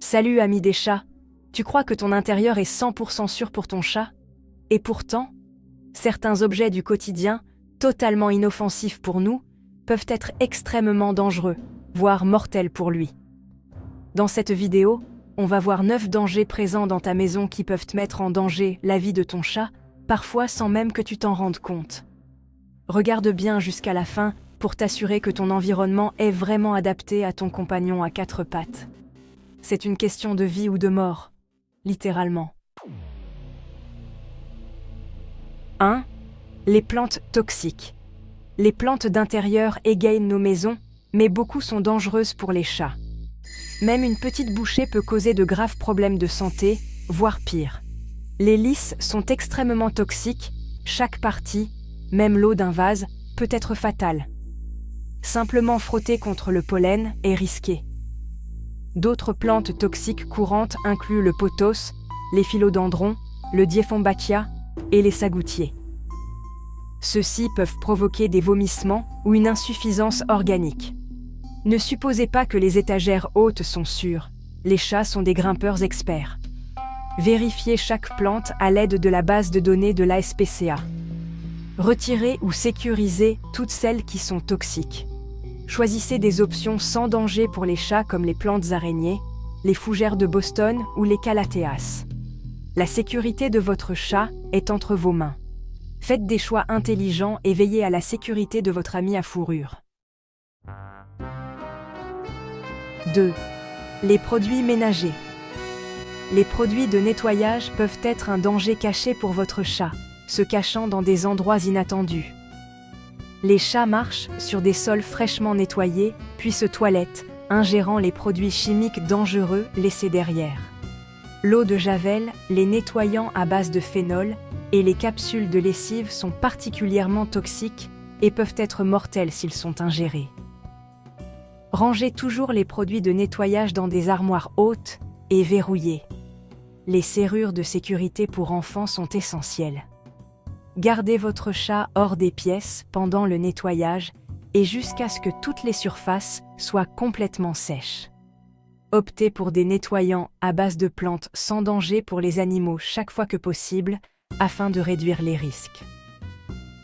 Salut ami des chats, tu crois que ton intérieur est 100% sûr pour ton chat? Et pourtant, certains objets du quotidien, totalement inoffensifs pour nous, peuvent être extrêmement dangereux, voire mortels pour lui. Dans cette vidéo, on va voir 9 dangers présents dans ta maison qui peuvent mettre en danger la vie de ton chat, parfois sans même que tu t'en rendes compte. Regarde bien jusqu'à la fin pour t'assurer que ton environnement est vraiment adapté à ton compagnon à 4 pattes. C'est une question de vie ou de mort, littéralement. 1. Les plantes toxiques. Les plantes d'intérieur égayent nos maisons, mais beaucoup sont dangereuses pour les chats. Même une petite bouchée peut causer de graves problèmes de santé, voire pire. Les lys sont extrêmement toxiques, chaque partie, même l'eau d'un vase, peut être fatale. Simplement frotter contre le pollen est risqué. D'autres plantes toxiques courantes incluent le pothos, les philodendrons, le dieffombatia et les sagoutiers. Ceux-ci peuvent provoquer des vomissements ou une insuffisance organique. Ne supposez pas que les étagères hautes sont sûres. Les chats sont des grimpeurs experts. Vérifiez chaque plante à l'aide de la base de données de l'ASPCA. Retirez ou sécurisez toutes celles qui sont toxiques. Choisissez des options sans danger pour les chats comme les plantes araignées, les fougères de Boston ou les calatheas. La sécurité de votre chat est entre vos mains. Faites des choix intelligents et veillez à la sécurité de votre ami à fourrure. 2. Les produits ménagers. Les produits de nettoyage peuvent être un danger caché pour votre chat, se cachant dans des endroits inattendus. Les chats marchent sur des sols fraîchement nettoyés, puis se toilettent, ingérant les produits chimiques dangereux laissés derrière. L'eau de javel, les nettoyants à base de phénol et les capsules de lessive sont particulièrement toxiques et peuvent être mortels s'ils sont ingérés. Rangez toujours les produits de nettoyage dans des armoires hautes et verrouillées. Les serrures de sécurité pour enfants sont essentielles. Gardez votre chat hors des pièces pendant le nettoyage et jusqu'à ce que toutes les surfaces soient complètement sèches. Optez pour des nettoyants à base de plantes sans danger pour les animaux chaque fois que possible afin de réduire les risques.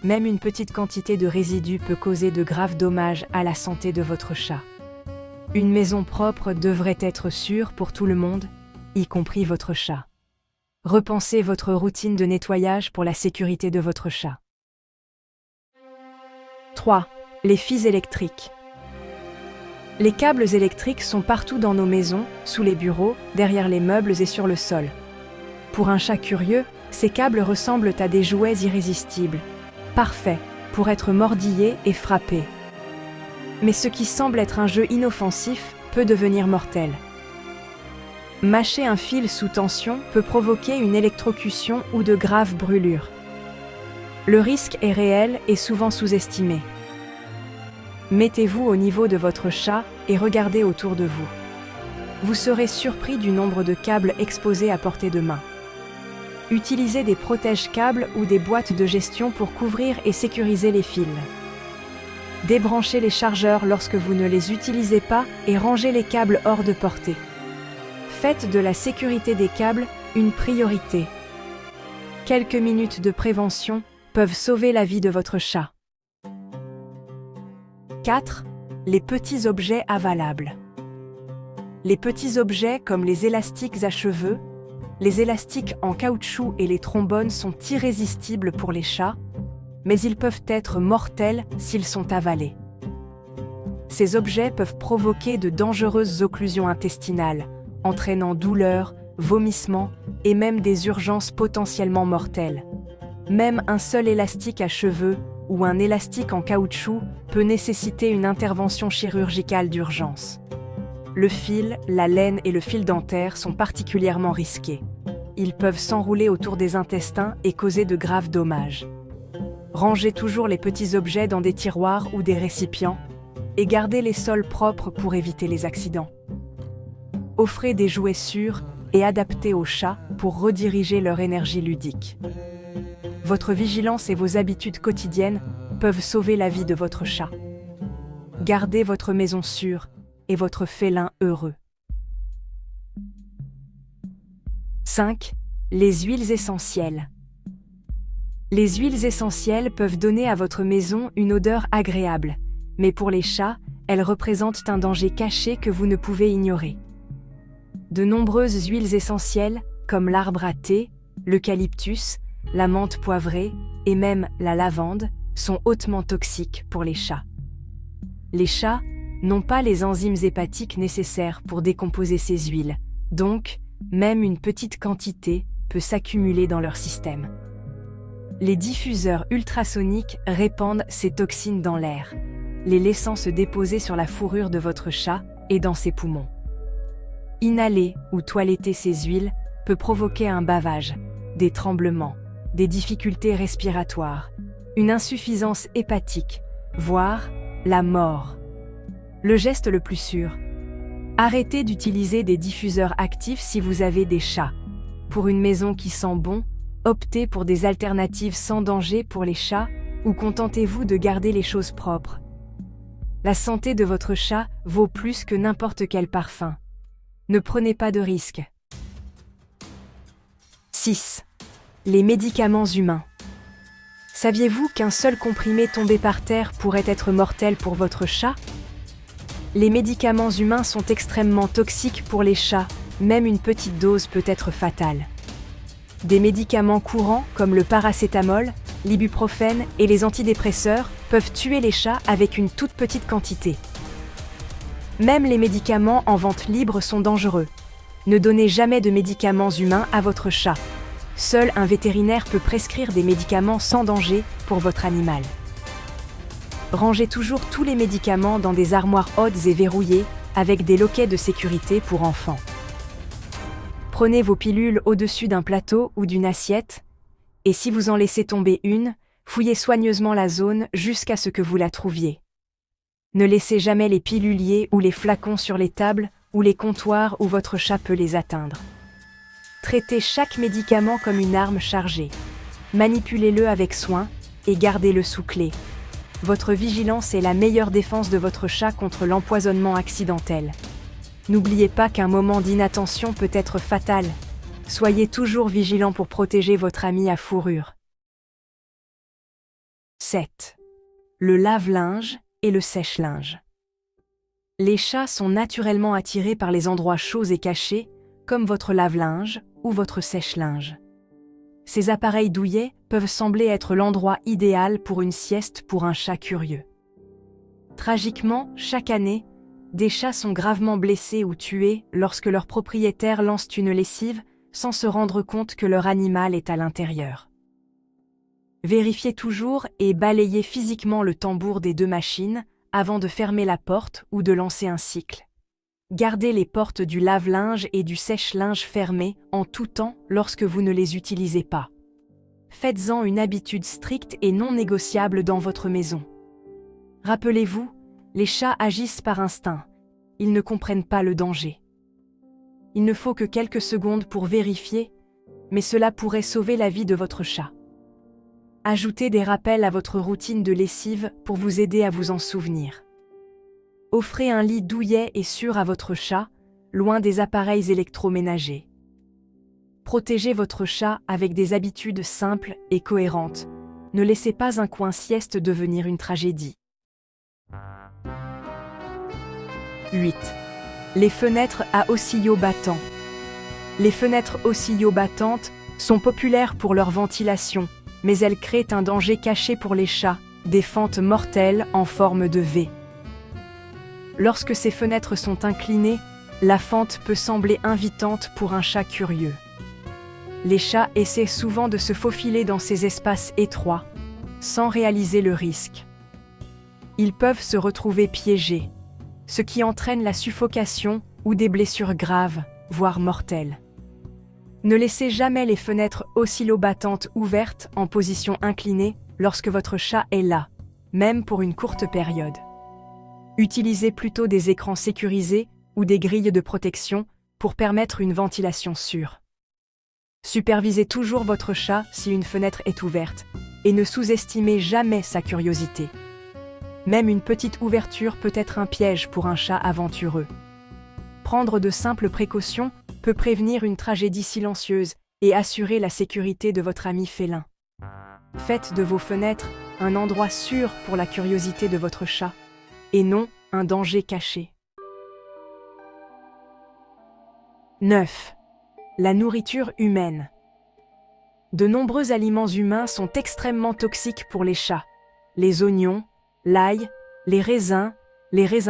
Même une petite quantité de résidus peut causer de graves dommages à la santé de votre chat. Une maison propre devrait être sûre pour tout le monde, y compris votre chat. Repensez votre routine de nettoyage pour la sécurité de votre chat. 3. Les fils électriques. Les câbles électriques sont partout dans nos maisons, sous les bureaux, derrière les meubles et sur le sol. Pour un chat curieux, ces câbles ressemblent à des jouets irrésistibles, parfaits pour être mordillés et frappés. Mais ce qui semble être un jeu inoffensif peut devenir mortel. Mâcher un fil sous tension peut provoquer une électrocution ou de graves brûlures. Le risque est réel et souvent sous-estimé. Mettez-vous au niveau de votre chat et regardez autour de vous. Vous serez surpris du nombre de câbles exposés à portée de main. Utilisez des protège-câbles ou des boîtes de gestion pour couvrir et sécuriser les fils. Débranchez les chargeurs lorsque vous ne les utilisez pas et rangez les câbles hors de portée. Faites de la sécurité des câbles une priorité. Quelques minutes de prévention peuvent sauver la vie de votre chat. 4. Les petits objets avalables. Les petits objets comme les élastiques à cheveux, les élastiques en caoutchouc et les trombones sont irrésistibles pour les chats, mais ils peuvent être mortels s'ils sont avalés. Ces objets peuvent provoquer de dangereuses occlusions intestinales, entraînant douleurs, vomissements et même des urgences potentiellement mortelles. Même un seul élastique à cheveux ou un élastique en caoutchouc peut nécessiter une intervention chirurgicale d'urgence. Le fil, la laine et le fil dentaire sont particulièrement risqués. Ils peuvent s'enrouler autour des intestins et causer de graves dommages. Rangez toujours les petits objets dans des tiroirs ou des récipients et gardez les sols propres pour éviter les accidents. Offrez des jouets sûrs et adaptés aux chats pour rediriger leur énergie ludique. Votre vigilance et vos habitudes quotidiennes peuvent sauver la vie de votre chat. Gardez votre maison sûre et votre félin heureux. 5. Les huiles essentielles. Les huiles essentielles peuvent donner à votre maison une odeur agréable, mais pour les chats, elles représentent un danger caché que vous ne pouvez ignorer. De nombreuses huiles essentielles, comme l'arbre à thé, l'eucalyptus, la menthe poivrée et même la lavande, sont hautement toxiques pour les chats. Les chats n'ont pas les enzymes hépatiques nécessaires pour décomposer ces huiles, donc même une petite quantité peut s'accumuler dans leur système. Les diffuseurs ultrasoniques répandent ces toxines dans l'air, les laissant se déposer sur la fourrure de votre chat et dans ses poumons. Inhaler ou toiletter ces huiles peut provoquer un bavage, des tremblements, des difficultés respiratoires, une insuffisance hépatique, voire la mort. Le geste le plus sûr: arrêtez d'utiliser des diffuseurs actifs si vous avez des chats. Pour une maison qui sent bon, optez pour des alternatives sans danger pour les chats ou contentez-vous de garder les choses propres. La santé de votre chat vaut plus que n'importe quel parfum. Ne prenez pas de risques. 6. Les médicaments humains. Saviez-vous qu'un seul comprimé tombé par terre pourrait être mortel pour votre chat? Les médicaments humains sont extrêmement toxiques pour les chats, même une petite dose peut être fatale. Des médicaments courants comme le paracétamol, l'ibuprofène et les antidépresseurs peuvent tuer les chats avec une toute petite quantité. Même les médicaments en vente libre sont dangereux. Ne donnez jamais de médicaments humains à votre chat. Seul un vétérinaire peut prescrire des médicaments sans danger pour votre animal. Rangez toujours tous les médicaments dans des armoires hautes et verrouillées avec des loquets de sécurité pour enfants. Prenez vos pilules au-dessus d'un plateau ou d'une assiette, et si vous en laissez tomber une, fouillez soigneusement la zone jusqu'à ce que vous la trouviez. Ne laissez jamais les piluliers ou les flacons sur les tables ou les comptoirs où votre chat peut les atteindre. Traitez chaque médicament comme une arme chargée. Manipulez-le avec soin et gardez-le sous clé. Votre vigilance est la meilleure défense de votre chat contre l'empoisonnement accidentel. N'oubliez pas qu'un moment d'inattention peut être fatal. Soyez toujours vigilant pour protéger votre ami à fourrure. 7. Le lave-linge et le sèche-linge. Les chats sont naturellement attirés par les endroits chauds et cachés, comme votre lave-linge ou votre sèche-linge. Ces appareils douillets peuvent sembler être l'endroit idéal pour une sieste pour un chat curieux. Tragiquement, chaque année, des chats sont gravement blessés ou tués lorsque leurs propriétaires lancent une lessive sans se rendre compte que leur animal est à l'intérieur. Vérifiez toujours et balayez physiquement le tambour des deux machines avant de fermer la porte ou de lancer un cycle. Gardez les portes du lave-linge et du sèche-linge fermées en tout temps lorsque vous ne les utilisez pas. Faites-en une habitude stricte et non négociable dans votre maison. Rappelez-vous, les chats agissent par instinct. Ils ne comprennent pas le danger. Il ne faut que quelques secondes pour vérifier, mais cela pourrait sauver la vie de votre chat. Ajoutez des rappels à votre routine de lessive pour vous aider à vous en souvenir. Offrez un lit douillet et sûr à votre chat, loin des appareils électroménagers. Protégez votre chat avec des habitudes simples et cohérentes. Ne laissez pas un coin sieste devenir une tragédie. 8. Les fenêtres à oscillo battant. Les fenêtres oscillo battantes sont populaires pour leur ventilation, mais elles créent un danger caché pour les chats, des fentes mortelles en forme de V. Lorsque ces fenêtres sont inclinées, la fente peut sembler invitante pour un chat curieux. Les chats essaient souvent de se faufiler dans ces espaces étroits, sans réaliser le risque. Ils peuvent se retrouver piégés, ce qui entraîne la suffocation ou des blessures graves, voire mortelles. Ne laissez jamais les fenêtres oscillo-battantes ouvertes en position inclinée lorsque votre chat est là, même pour une courte période. Utilisez plutôt des écrans sécurisés ou des grilles de protection pour permettre une ventilation sûre. Supervisez toujours votre chat si une fenêtre est ouverte et ne sous-estimez jamais sa curiosité. Même une petite ouverture peut être un piège pour un chat aventureux. Prendre de simples précautions peut prévenir une tragédie silencieuse et assurer la sécurité de votre ami félin. Faites de vos fenêtres un endroit sûr pour la curiosité de votre chat, et non un danger caché. 9. La nourriture humaine. De nombreux aliments humains sont extrêmement toxiques pour les chats. Les oignons, l'ail, les raisins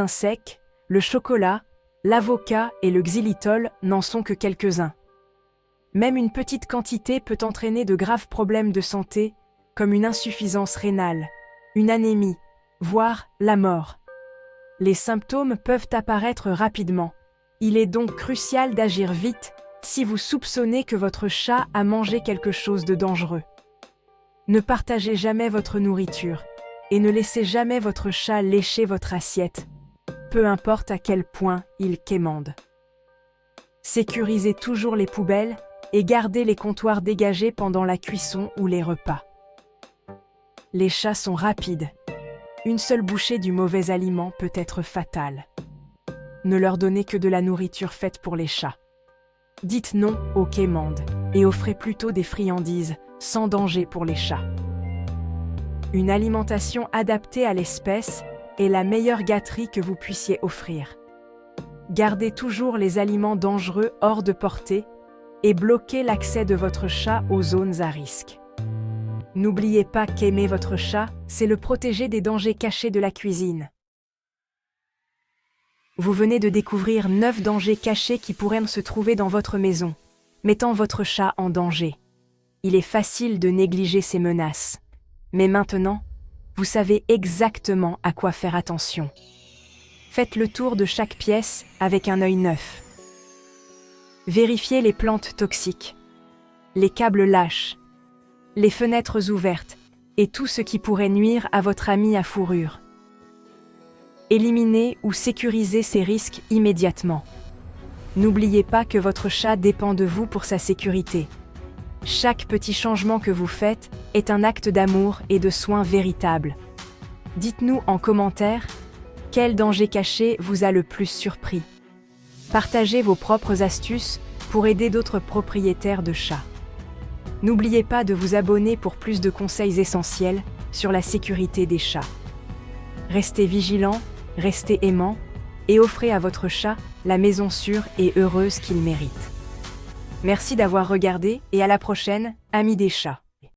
secs, le chocolat, l'avocat et le xylitol n'en sont que quelques-uns. Même une petite quantité peut entraîner de graves problèmes de santé, comme une insuffisance rénale, une anémie, voire la mort. Les symptômes peuvent apparaître rapidement. Il est donc crucial d'agir vite si vous soupçonnez que votre chat a mangé quelque chose de dangereux. Ne partagez jamais votre nourriture et ne laissez jamais votre chat lécher votre assiette, peu importe à quel point il quémande. Sécurisez toujours les poubelles et gardez les comptoirs dégagés pendant la cuisson ou les repas. Les chats sont rapides. Une seule bouchée du mauvais aliment peut être fatale. Ne leur donnez que de la nourriture faite pour les chats. Dites non aux quémandes et offrez plutôt des friandises sans danger pour les chats. Une alimentation adaptée à l'espèce est la meilleure gâterie que vous puissiez offrir. Gardez toujours les aliments dangereux hors de portée et bloquez l'accès de votre chat aux zones à risque. N'oubliez pas qu'aimer votre chat, c'est le protéger des dangers cachés de la cuisine. Vous venez de découvrir 9 dangers cachés qui pourraient se trouver dans votre maison, mettant votre chat en danger. Il est facile de négliger ces menaces. Mais maintenant, vous savez exactement à quoi faire attention. Faites le tour de chaque pièce avec un œil neuf. Vérifiez les plantes toxiques, les câbles lâches, les fenêtres ouvertes et tout ce qui pourrait nuire à votre ami à fourrure. Éliminez ou sécurisez ces risques immédiatement. N'oubliez pas que votre chat dépend de vous pour sa sécurité. Chaque petit changement que vous faites est un acte d'amour et de soin véritable. Dites-nous en commentaire quel danger caché vous a le plus surpris. Partagez vos propres astuces pour aider d'autres propriétaires de chats. N'oubliez pas de vous abonner pour plus de conseils essentiels sur la sécurité des chats. Restez vigilants, restez aimants et offrez à votre chat la maison sûre et heureuse qu'il mérite. Merci d'avoir regardé et à la prochaine, amis des chats.